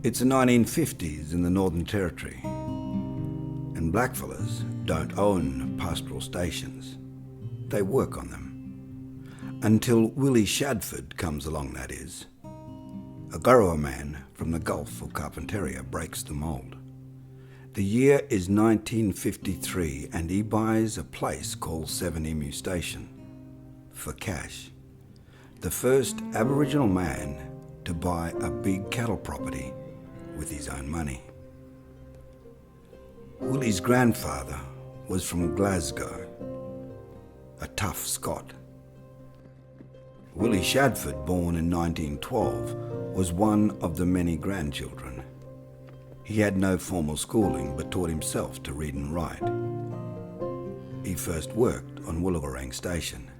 It's the 1950s in the Northern Territory, and blackfellas don't own pastoral stations. They work on them. Until Wille Shadforth comes along, that is. A Gurrowa man from the Gulf of Carpentaria breaks the mould. The year is 1953 and he buys a place called Seven Emu Station for cash. The first Aboriginal man to buy a big cattle property with his own money. Wille's grandfather was from Glasgow, a tough Scot. Wille Shadforth, born in 1912, was one of the many grandchildren. He had no formal schooling but taught himself to read and write. He first worked on Wollongorang Station,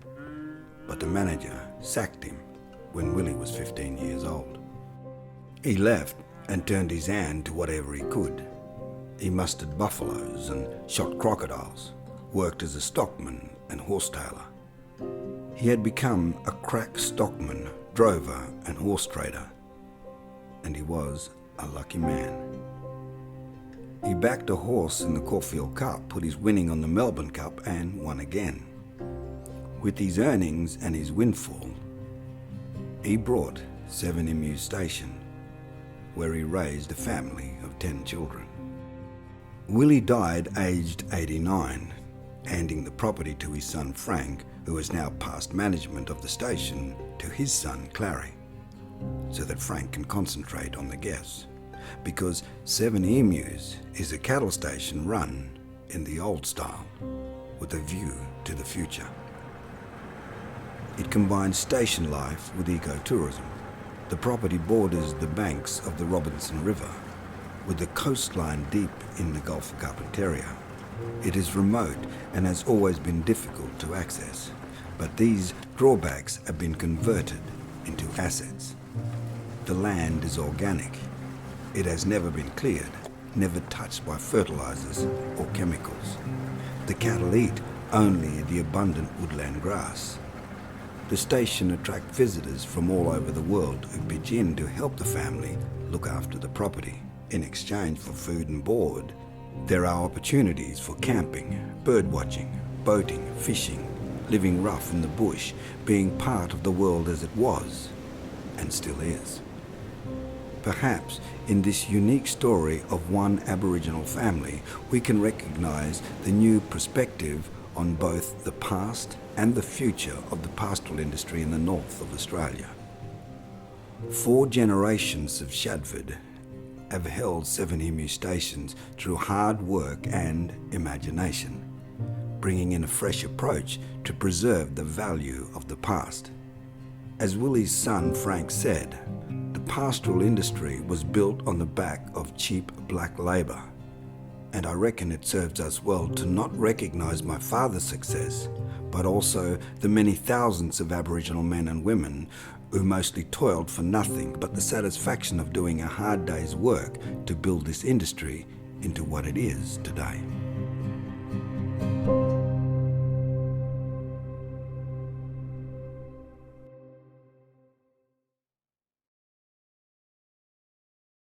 but the manager sacked him when Wille was 15 years old. He left and turned his hand to whatever he could. He mustered buffaloes and shot crocodiles, worked as a stockman and horse tailer. He had become a crack stockman, drover and horse trader, and he was a lucky man. He backed a horse in the Caulfield Cup, put his winning on the Melbourne Cup and won again. With his earnings and his windfall, he brought Seven Emu Station, where he raised a family of 10 children. Wille died aged 89, handing the property to his son Frank, who has now passed management of the station to his son Clary, so that Frank can concentrate on the guests, because Seven Emus is a cattle station run in the old style, with a view to the future. It combines station life with ecotourism. The property borders the banks of the Robinson River, with the coastline deep in the Gulf of Carpentaria. It is remote and has always been difficult to access, but these drawbacks have been converted into assets. The land is organic. It has never been cleared, never touched by fertilizers or chemicals. The cattle eat only the abundant woodland grass. The station attracts visitors from all over the world who pitch in to help the family look after the property. In exchange for food and board, there are opportunities for camping, bird watching, boating, fishing, living rough in the bush, being part of the world as it was and still is. Perhaps in this unique story of one Aboriginal family, we can recognise the new perspective on both the past and the future of the pastoral industry in the north of Australia. 4 generations of Shadforth have held Seven Emu Stations through hard work and imagination, bringing in a fresh approach to preserve the value of the past. As Wille's son Frank said, the pastoral industry was built on the back of cheap black labour, and I reckon it serves us well to not recognise my father's success, but also the many thousands of Aboriginal men and women who mostly toiled for nothing but the satisfaction of doing a hard day's work to build this industry into what it is today.